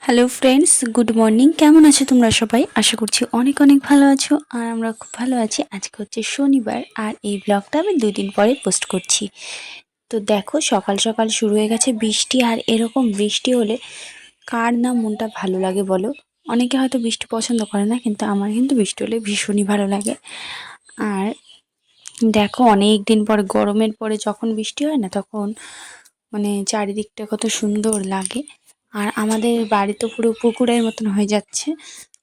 Hello friends, good morning. কেমন আছো তোমরা সবাই? আশা করছি অনেক অনেক ভালো আছো। আর আমরা খুব ভালো আছি। আজকে হচ্ছে শনিবার, আর এই ব্লগটা আমি 2 দিন পরে পোস্ট করছি। তো দেখো, সকাল সকাল শুরু হয়ে গেছে বৃষ্টি। আর এরকম বৃষ্টি হলে কার না মনটা ভালো লাগে বলো? অনেকে হয়তো বৃষ্টি পছন্দ করে না, কিন্তু আমার কিন্তু বৃষ্টি হলে ভীষণই ভালো লাগে। আর দেখো, অনেক দিন পর গরমের পরে যখন বৃষ্টি হয় না, তখন মানে চারিদিকটা কত সুন্দর লাগে। আর আমাদের বাড়ি তো পুরো পুকুরের মতন হয়ে যাচ্ছে।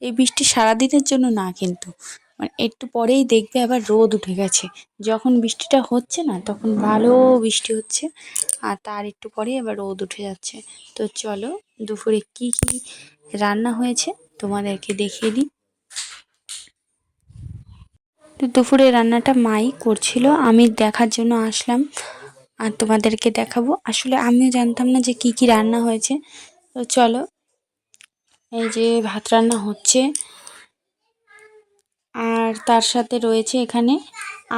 এই বৃষ্টি সারাদিনের জন্য না, কিন্তু মানে একটু পরেই দেখবে আবার রোদ উঠে গেছে। যখন বৃষ্টিটা হচ্ছে না, তখন ভালো বৃষ্টি হচ্ছে, আর তার একটু পরেই আবার রোদ উঠে যাচ্ছে। তো চলো, দুপুরে কি কি রান্না হয়েছে তোমাদেরকে দেখিয়ে দিই। তো দুপুরে রান্নাটা মাই করছিল, আমি দেখার জন্য আসলাম আর তোমাদেরকে দেখাবো। আসলে আমিও জানতাম না যে কি কি রান্না হয়েছে। তো চলো, এই যে ভাত রান্না হচ্ছে, আর তার সাথে রয়েছে এখানে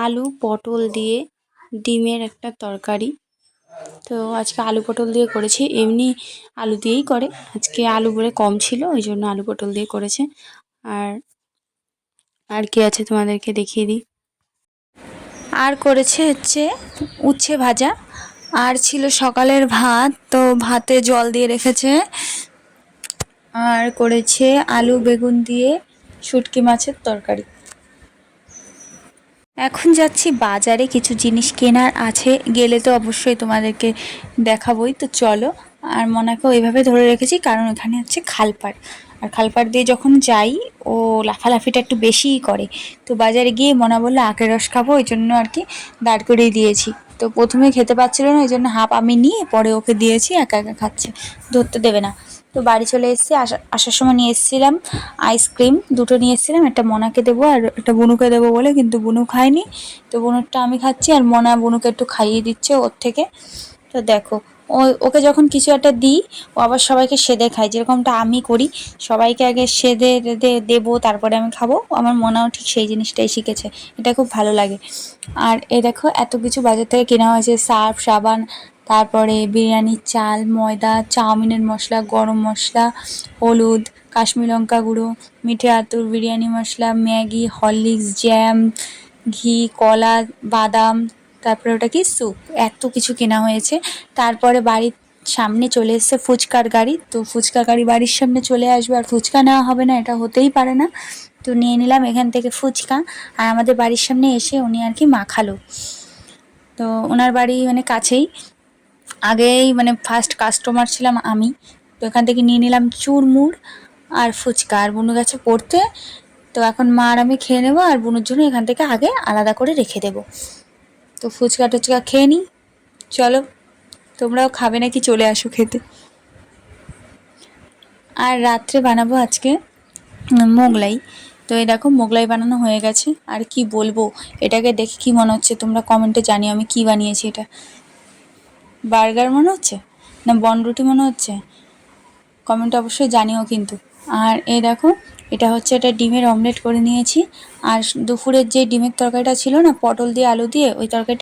আলু পটল দিয়ে ডিমের একটা তরকারি। তো আজকে আলু পটল দিয়ে করেছি, এমনি আলু দিয়েই করে, আজকে আলু বলে কম ছিল, ওই জন্য আলু পটল দিয়ে করেছে। আর আর কি আছে তোমাদেরকে দেখিয়ে দিই। আর করেছে হচ্ছে উচ্ছে ভাজা, আর ছিল সকালের ভাত, তো ভাতে জল দিয়ে রেখেছে। আর করেছে আলু বেগুন দিয়ে শুটকি মাছের তরকারি। এখন যাচ্ছি বাজারে, কিছু জিনিস কেনার আছে, গেলে তো অবশ্যই তোমাদেরকে দেখাবোই। তো চলো। আর মনাকেও এইভাবে ধরে রেখেছি, কারণ এখানে হচ্ছে খালপাড়, আর খালপাড় দিয়ে যখন যাই ও লাফালাফিটা একটু বেশিই করে। তো বাজারে গিয়ে মনা বললো আখের রস খাবো, ওই জন্য আর কি দাঁড় করিয়ে দিয়েছি। তো প্রথমে খেতে পাচ্ছিল না, ওই জন্য হাফ আমি নিয়ে পরে ওকে দিয়েছি, একা একা খাচ্ছে, ধরতে দেবে না। তো বাড়ি চলে এসেছি, আসার সময় নিয়ে এসেছিলাম আইসক্রিম, দুটো নিয়ে এসেছিলাম, একটা মনাকে দেবো আর একটা বুনুকে দেবো বলে, কিন্তু বুনু খায়নি। তো বুনুরটা আমি খাচ্ছি, আর মনা বুনুকে একটু খাইয়ে দিচ্ছে ওর থেকে। তো দেখো, ওকে যখন কিছু একটা দিই, ও আবার সবাইকে সেধে খায়, যেরকমটা আমি করি, সবাইকে আগে সেধে দেবো, তারপরে আমি খাবো। আমার মনাও ঠিক সেই জিনিসটাই শিখেছে, এটা খুব ভালো লাগে। আর এই দেখো, এত কিছু বাজার থেকে কেনা হয়েছে, সার্ফ সাবান, তারপরে বিরিয়ানির চাল, ময়দা, চাউমিনের মশলা, গরম মশলা, হলুদ, কাশ্মীর লঙ্কা গুঁড়ো, মিঠে আতর, বিরিয়ানি মশলা, ম্যাগি, হরলিক্স, জ্যাম, ঘি, কলা, বাদাম, তারপরে ওটা কি স্যুপ, এত কিছু কেনা হয়েছে। তারপরে বাড়ির সামনে চলে এসেছে ফুচকার গাড়ি, তো ফুচকা গাড়ি বাড়ির সামনে চলে আসবে, আর ফুচকা নেওয়া হবে না, এটা হতেই পারে না। তো নিয়ে নিলাম এখান থেকে ফুচকা। আর আমাদের বাড়ির সামনে এসে উনি আর কি মাখালো। তো ওনার বাড়ি মানে কাছেই, আগেই মানে ফার্স্ট কাস্টমার ছিলাম আমি। তো এখান থেকে নিয়ে নিলাম চুরমুর আর ফুচকা, আর বুনু গেছে পড়তে। তো এখন মা আর আমি খেয়ে নেবো, আর বুনুর জন্য এখান থেকে আগে আলাদা করে রেখে দেবো। তো ফুচকা টুচকা খেয়ে নিই। চলো, তোমরাও খাবে নাকি? চলে আসো খেতে। আর রাত্রে বানাবো আজকে মোগলাই। তো এই দেখো, মোগলাই বানানো হয়ে গেছে। আর কি বলবো, এটাকে দেখে কি মনে হচ্ছে তোমরা কমেন্টে জানিও আমি কি বানিয়েছি। এটা বার্গার মনে হচ্ছে না বনরুটি মনে হচ্ছে? কমেন্টে অবশ্যই জানিও কিন্তু। আর এই দেখো, এটা হচ্ছে একটা ডিমের অমলেট করে নিয়েছি। আর দুপুরের যে ডিমের তরকারিটা ছিল না, পটল দিয়ে আলু দিয়ে, ওই তরকারিটা